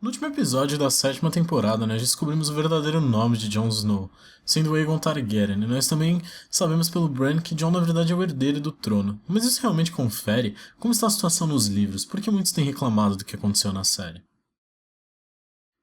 No último episódio da sétima temporada, nós descobrimos o verdadeiro nome de Jon Snow, sendo Aegon Targaryen, e nós também sabemos pelo Bran que Jon na verdade é o herdeiro do trono. Mas isso realmente confere como está a situação nos livros, porque muitos têm reclamado do que aconteceu na série.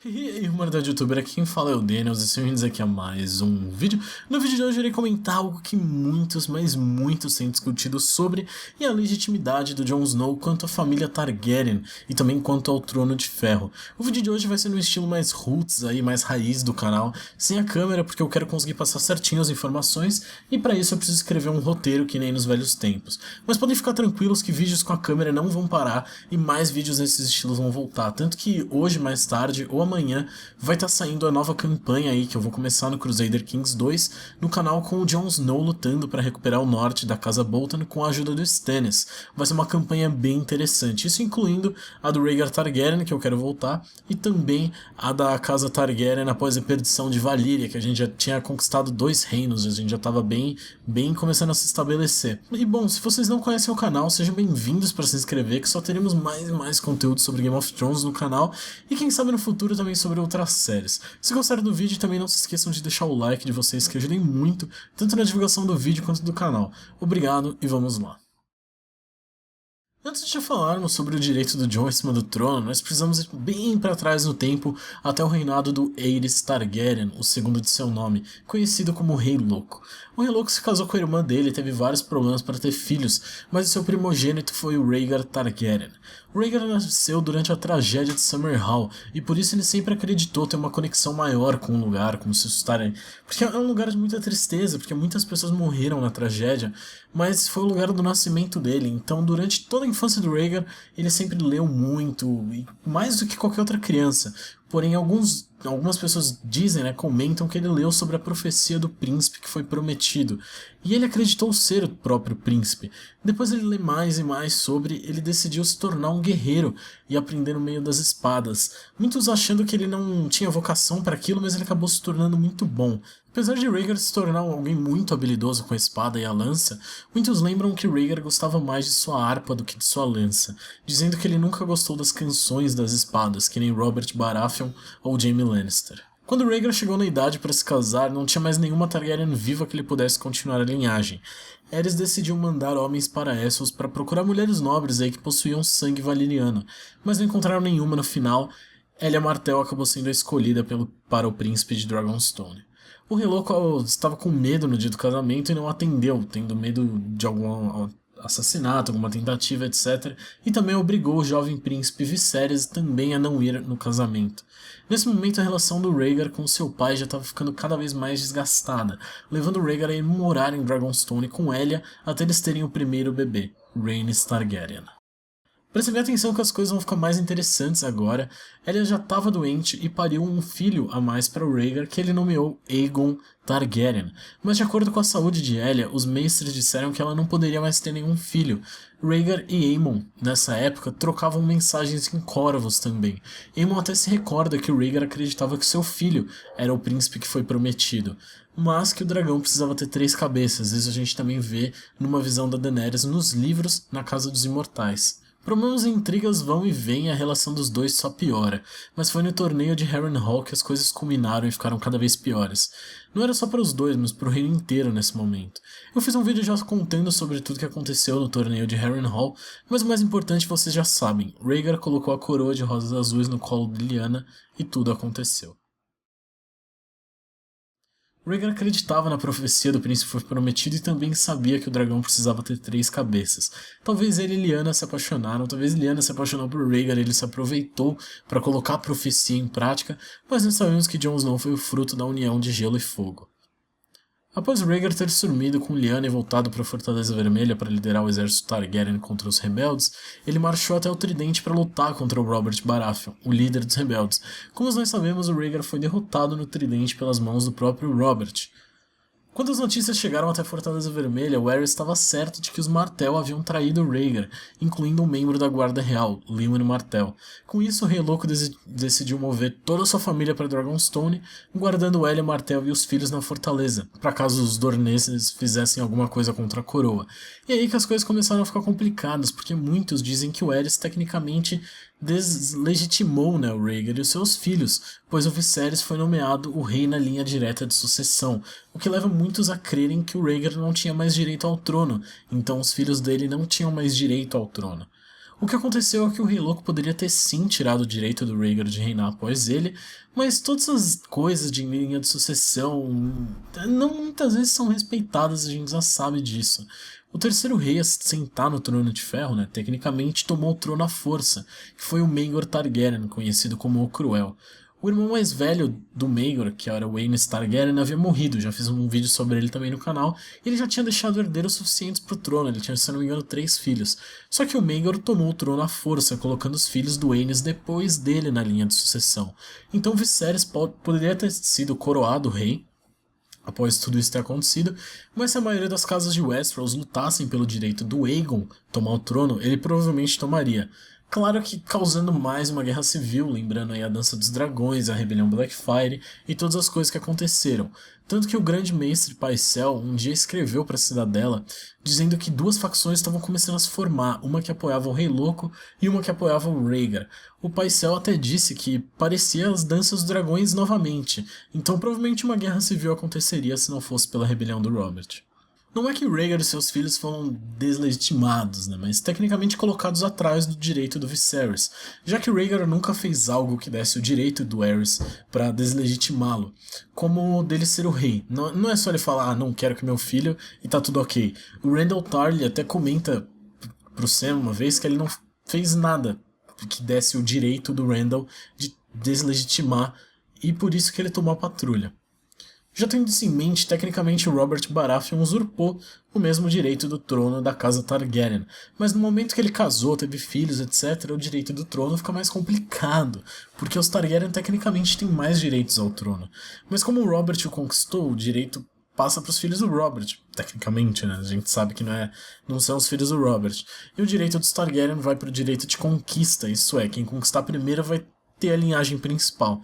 E aí, humanidade youtuber, aqui quem fala é o Daniels e sejam bem-vindos aqui a mais um vídeo. No vídeo de hoje eu irei comentar algo que muitos, mas muitos têm discutido sobre e a legitimidade do Jon Snow quanto à família Targaryen e também quanto ao Trono de Ferro. O vídeo de hoje vai ser no estilo mais roots, aí, mais raiz do canal, sem a câmera porque eu quero conseguir passar certinho as informações e para isso eu preciso escrever um roteiro que nem nos velhos tempos. Mas podem ficar tranquilos que vídeos com a câmera não vão parar e mais vídeos nesses estilos vão voltar, tanto que hoje mais tarde ou amanhã vai estar saindo a nova campanha aí que eu vou começar no Crusader Kings 2 no canal com o Jon Snow lutando para recuperar o norte da Casa Bolton com a ajuda do Stannis. Vai ser uma campanha bem interessante, isso incluindo a do Rhaegar Targaryen, que eu quero voltar, e também a da Casa Targaryen após a perdição de Valyria, que a gente já tinha conquistado 2 reinos, a gente já estava bem começando a se estabelecer. E bom, se vocês não conhecem o canal, sejam bem-vindos para se inscrever, que só teremos mais e mais conteúdo sobre Game of Thrones no canal, e quem sabe no futuro também sobre outras séries. Se gostaram do vídeo, também não se esqueçam de deixar o like de vocês, que ajudem muito, tanto na divulgação do vídeo quanto do canal. Obrigado e vamos lá. Antes de falarmos sobre o direito do Jon em cima do trono, nós precisamos ir bem para trás no tempo até o reinado do Aerys Targaryen, o segundo de seu nome, conhecido como Rei Louco. O Rei Louco se casou com a irmã dele e teve vários problemas para ter filhos, mas o seu primogênito foi o Rhaegar Targaryen. O Rhaegar nasceu durante a tragédia de Summerhall e por isso ele sempre acreditou ter uma conexão maior com o lugar, como se estarem, porque é um lugar de muita tristeza, porque muitas pessoas morreram na tragédia, mas foi o lugar do nascimento dele. Então, durante toda a infância do Rhaegar, ele sempre leu muito, e mais do que qualquer outra criança. Porém, algumas pessoas dizem, né, comentam que ele leu sobre a profecia do príncipe que foi prometido, e ele acreditou ser o próprio príncipe. Depois ele lê mais e mais sobre, ele decidiu se tornar um guerreiro e aprender no meio das espadas. Muitos achando que ele não tinha vocação para aquilo, mas ele acabou se tornando muito bom. Apesar de Rhaegar se tornar alguém muito habilidoso com a espada e a lança, muitos lembram que Rhaegar gostava mais de sua harpa do que de sua lança, dizendo que ele nunca gostou das canções das espadas, que nem Robert Baratheon ou Jaime Lannister. Quando Rhaegar chegou na idade para se casar, não tinha mais nenhuma Targaryen viva que lhe pudesse continuar a linhagem. Aerys decidiu mandar homens para Essos para procurar mulheres nobres aí que possuíam sangue valeriano, mas não encontraram nenhuma no final. Elia Martell acabou sendo a escolhida para o príncipe de Dragonstone. O Rei Louco estava com medo no dia do casamento e não atendeu, tendo medo de algum assassinato, alguma tentativa, etc. E também obrigou o jovem príncipe Viserys também a não ir no casamento. Nesse momento, a relação do Rhaegar com seu pai já estava ficando cada vez mais desgastada, levando o Rhaegar a ir morar em Dragonstone com Elia até eles terem o primeiro bebê, Rhaenys Targaryen. Prestem atenção que as coisas vão ficar mais interessantes agora. Elia já estava doente e pariu um filho a mais para o Rhaegar que ele nomeou Aegon Targaryen. Mas de acordo com a saúde de Elia, os mestres disseram que ela não poderia mais ter nenhum filho. Rhaegar e Aemon, nessa época, trocavam mensagens em corvos também. Aemon até se recorda que o Rhaegar acreditava que seu filho era o príncipe que foi prometido, mas que o dragão precisava ter 3 cabeças. Isso a gente também vê numa visão da Daenerys nos livros Na Casa dos Imortais. Problemas e intrigas vão e vêm e a relação dos dois só piora, mas foi no torneio de Harrenhal que as coisas culminaram e ficaram cada vez piores. Não era só para os dois, mas para o reino inteiro nesse momento. Eu fiz um vídeo já contando sobre tudo que aconteceu no torneio de Harrenhal, mas o mais importante vocês já sabem, Rhaegar colocou a coroa de rosas azuis no colo de Lyanna e tudo aconteceu. Rhaegar acreditava na profecia do príncipe foi prometido e também sabia que o dragão precisava ter 3 cabeças. Talvez ele e Lyanna se apaixonaram, talvez Lyanna se apaixonou por Rhaegar e ele se aproveitou para colocar a profecia em prática, mas nós sabemos que Jon Snow foi o fruto da união de gelo e fogo. Após Rhaegar ter sumido com Lyanna e voltado para a Fortaleza Vermelha para liderar o exército Targaryen contra os rebeldes, ele marchou até o Tridente para lutar contra o Robert Baratheon, o líder dos rebeldes. Como nós sabemos, o Rhaegar foi derrotado no Tridente pelas mãos do próprio Robert. Quando as notícias chegaram até a Fortaleza Vermelha, o Aerys estava certo de que os Martell haviam traído Rhaegar, incluindo um membro da Guarda Real, Lyman Martell. Com isso, o Rei Louco decidiu mover toda a sua família para Dragonstone, guardando Elia Martell e os filhos na fortaleza, para caso os Dorneses fizessem alguma coisa contra a coroa. E aí que as coisas começaram a ficar complicadas, porque muitos dizem que o Aerys tecnicamente deslegitimou, né, o Rhaegar e os seus filhos, pois o Viserys foi nomeado o rei na linha direta de sucessão, o que leva muitos a crerem que o Rhaegar não tinha mais direito ao trono, então os filhos dele não tinham mais direito ao trono. O que aconteceu é que o Rei Louco poderia ter sim tirado o direito do Rhaegar de reinar após ele, mas todas as coisas de linha de sucessão não muitas vezes são respeitadas, a gente já sabe disso. O terceiro rei a sentar no trono de ferro, né, tecnicamente tomou o trono à força, que foi o Maegor Targaryen, conhecido como o Cruel. O irmão mais velho do Maegor, que era o Aenys Targaryen, havia morrido, já fiz um vídeo sobre ele também no canal, e ele já tinha deixado herdeiros suficientes para o trono, ele tinha, se não me engano, 3 filhos. Só que o Maegor tomou o trono à força, colocando os filhos do Aenys depois dele na linha de sucessão. Então Viserys poderia ter sido coroado rei, após tudo isso ter acontecido, mas se a maioria das casas de Westeros lutassem pelo direito do Aegon tomar o trono, ele provavelmente tomaria. Claro que causando mais uma guerra civil, lembrando aí a Dança dos Dragões, a Rebelião Blackfyre e todas as coisas que aconteceram. Tanto que o grande mestre Pycelle um dia escreveu para a Cidadela dizendo que duas facções estavam começando a se formar, uma que apoiava o Rei Louco e uma que apoiava o Rhaegar. O Pycelle até disse que parecia as Danças dos Dragões novamente, então provavelmente uma guerra civil aconteceria se não fosse pela rebelião do Robert. Não é que Rhaegar e seus filhos foram deslegitimados, né, mas tecnicamente colocados atrás do direito do Viserys, já que Rhaegar nunca fez algo que desse o direito do Aerys para deslegitimá-lo, como o dele ser o rei. Não é só ele falar, não quero que meu filho e tá tudo ok. O Randyll Tarly até comenta pro Sam uma vez que ele não fez nada que desse o direito do Randyll de deslegitimar e por isso que ele tomou a patrulha. Já tendo isso em mente, tecnicamente Robert Baratheon usurpou o mesmo direito do trono da casa Targaryen, mas no momento que ele casou, teve filhos, etc., o direito do trono fica mais complicado, porque os Targaryen tecnicamente têm mais direitos ao trono. Mas como o Robert o conquistou, o direito passa para os filhos do Robert, tecnicamente, né? A gente sabe que não são os filhos do Robert. E o direito dos Targaryen vai para o direito de conquista, isso é, quem conquistar primeiro vai ter a linhagem principal.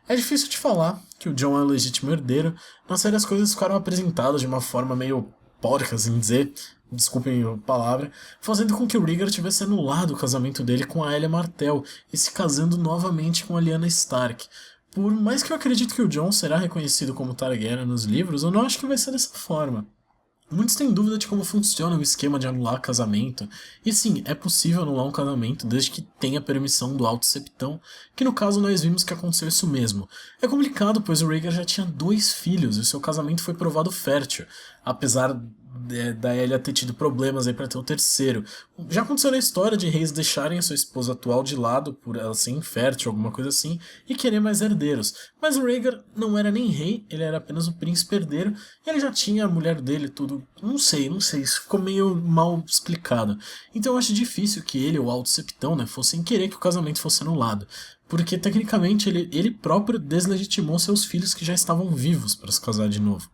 É difícil de falar que o Jon é o legítimo herdeiro, na série as coisas ficaram apresentadas de uma forma meio porca, assim dizer, desculpem a palavra, fazendo com que o Rhaegar tivesse anulado o casamento dele com a Elia Martell e se casando novamente com a Lyanna Stark. Por mais que eu acredite que o Jon será reconhecido como Targaryen nos livros, eu não acho que vai ser dessa forma. Muitos têm dúvida de como funciona o esquema de anular casamento, e sim, é possível anular um casamento desde que tenha permissão do Alto Septão, que no caso nós vimos que aconteceu isso mesmo. É complicado, pois o Rhaegar já tinha 2 filhos e o seu casamento foi provado fértil, apesar da Elia ter tido problemas aí para ter o terceiro. Já aconteceu na história de reis deixarem a sua esposa atual de lado por ela ser infértil, alguma coisa assim, e querer mais herdeiros. Mas o Rhaegar não era nem rei, ele era apenas o príncipe herdeiro, e ele já tinha a mulher dele, tudo. Não sei, isso ficou meio mal explicado. Então eu acho difícil que ele, o Alto Septão, né, fossem querer que o casamento fosse anulado. Porque tecnicamente ele próprio deslegitimou seus filhos que já estavam vivos para se casar de novo.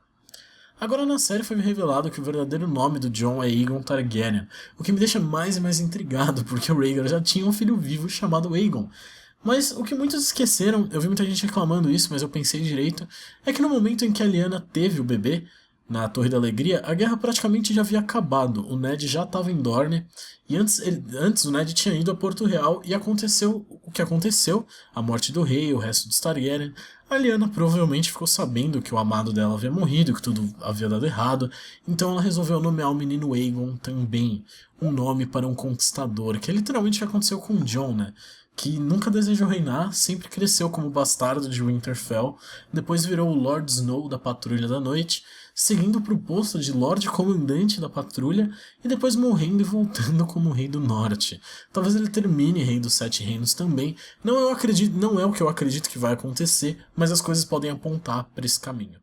Agora na série foi revelado que o verdadeiro nome do Jon é Aegon Targaryen, o que me deixa mais e mais intrigado, porque o Rhaegar já tinha um filho vivo chamado Aegon. Mas o que muitos esqueceram, eu vi muita gente reclamando isso, mas eu pensei direito, é que no momento em que a Lyanna teve o bebê, na Torre da Alegria, a guerra praticamente já havia acabado, o Ned já estava em Dorne, e antes o Ned tinha ido a Porto Real e aconteceu o que aconteceu, a morte do rei, o resto dos Targaryen. A Lyanna provavelmente ficou sabendo que o amado dela havia morrido, que tudo havia dado errado, então ela resolveu nomear o menino Aegon também, um nome para um conquistador, que é literalmente o que aconteceu com o Jon, né? Que nunca desejou reinar, sempre cresceu como bastardo de Winterfell, depois virou o Lord Snow da Patrulha da Noite, seguindo para o posto de Lorde Comandante da Patrulha e depois morrendo e voltando como Rei do Norte. Talvez ele termine Rei dos Sete Reinos também, não é o que eu acredito que vai acontecer, mas as coisas podem apontar para esse caminho.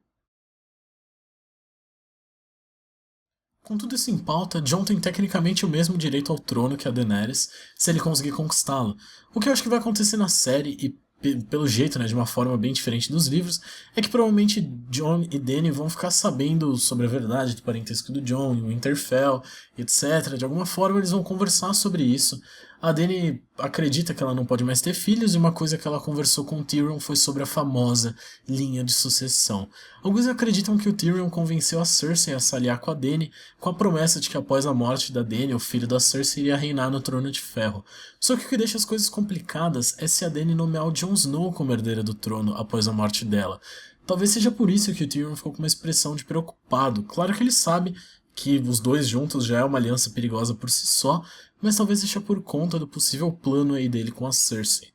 Com tudo isso em pauta, Jon tem tecnicamente o mesmo direito ao trono que a Daenerys, se ele conseguir conquistá-lo. O que eu acho que vai acontecer na série, e pelo jeito, né, de uma forma bem diferente dos livros, é que provavelmente Jon e Dany vão ficar sabendo sobre a verdade do parentesco do Jon, o Winterfell, etc. De alguma forma eles vão conversar sobre isso, A Dany acredita que ela não pode mais ter filhos e uma coisa que ela conversou com o Tyrion foi sobre a famosa linha de sucessão. Alguns acreditam que o Tyrion convenceu a Cersei a se aliar com a Dany com a promessa de que após a morte da Dany, o filho da Cersei iria reinar no Trono de Ferro. Só que o que deixa as coisas complicadas é se a Dany nomear o Jon Snow como herdeira do trono após a morte dela. Talvez seja por isso que o Tyrion ficou com uma expressão de preocupado. Claro que ele sabe que os dois juntos já é uma aliança perigosa por si só, mas talvez seja por conta do possível plano aí dele com a Cersei.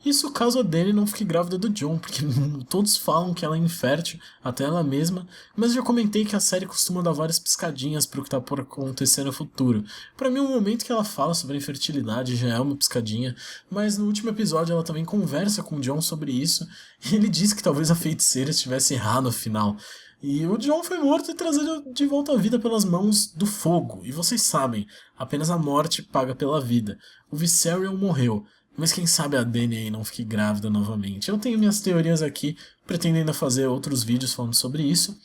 Isso caso a Dany não fique grávida do Jon, porque todos falam que ela é infértil, até ela mesma, mas já comentei que a série costuma dar várias piscadinhas pro que tá por acontecer no futuro. Pra mim, o momento que ela fala sobre a infertilidade já é uma piscadinha, mas no último episódio ela também conversa com o Jon sobre isso, e ele diz que talvez a feiticeira estivesse errada no final. E o Jon foi morto e trazido de volta à vida pelas mãos do fogo. E vocês sabem, apenas a morte paga pela vida. O Viserion morreu, mas quem sabe a Dany aí não fique grávida novamente. Eu tenho minhas teorias aqui, pretendo ainda fazer outros vídeos falando sobre isso.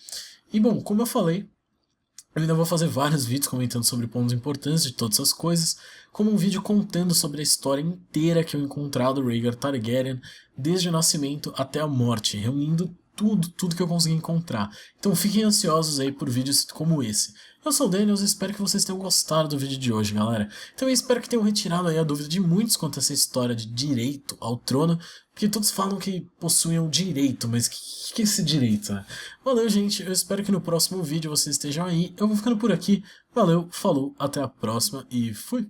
E bom, como eu falei, eu ainda vou fazer vários vídeos comentando sobre pontos importantes de todas essas coisas, como um vídeo contando sobre a história inteira que eu encontrar do Rhaegar Targaryen, desde o nascimento até a morte, reunindo tudo que eu consegui encontrar. Então fiquem ansiosos aí por vídeos como esse. Eu sou o Daniels e espero que vocês tenham gostado do vídeo de hoje, galera. Então eu espero que tenham retirado aí a dúvida de muitos quanto a essa história de direito ao trono, porque todos falam que possuem o direito, mas que é esse direito, né? Valeu, gente, eu espero que no próximo vídeo vocês estejam aí. Eu vou ficando por aqui. Valeu, falou, até a próxima e fui!